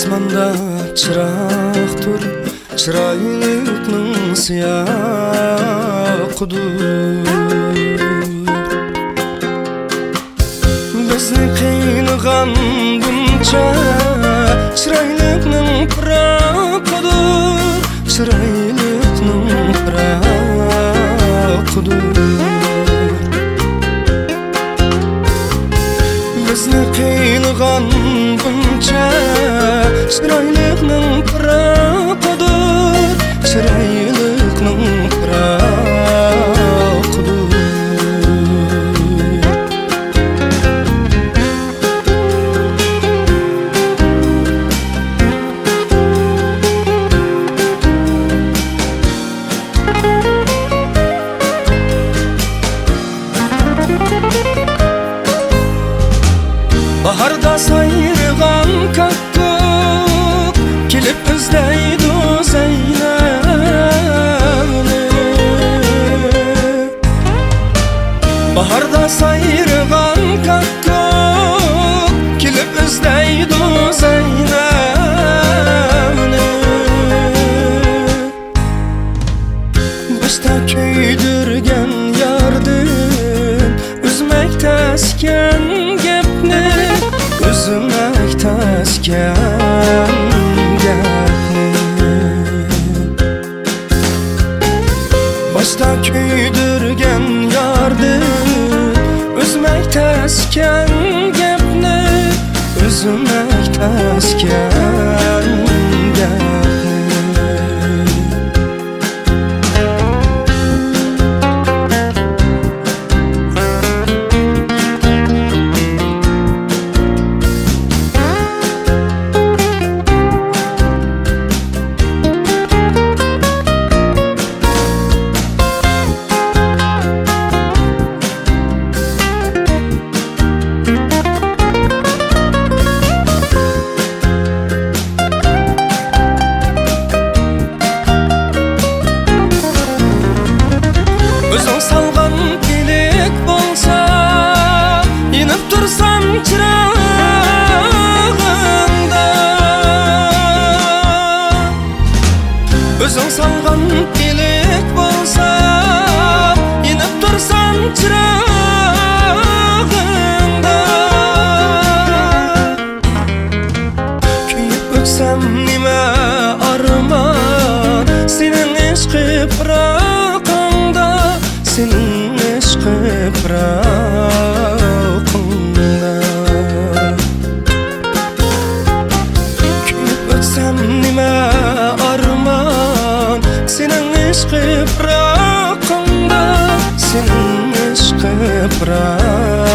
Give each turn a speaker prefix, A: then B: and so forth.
A: Asmanda çıraktır, çıraylıkның siyaqıdır. Bizni qiynagan buncha çıraylıkның pıraqıdır, çıraylıkның pıraqıdır. Bizni qiynagan buncha çıraylıkның pıraqıdır, çıraylıkның pıraqıdır. Baharda sayrıgan kakkuk kelip izleydi Zeynep'ni. Baharda sayrıgan kakkuk kelip izleydi Zeynep'ni. Başta köydürgen yardım üzmek tesken gepni, üzmek tesken gepni. Başta köydürgen yardım üzmek tesken gepni, üzmek tesken gepni. Özün salgan pilik bolsa, inip tursam çırağında. Özün salgan pilik bolsa, inip tursam çırağında. Kuyup öksem nime arman, senin eşqi pıraqında, senin eşqi pıraqında. Kuyup ötsem nime arman, senin eşqi pıraqında, senin eşqi pıraqında.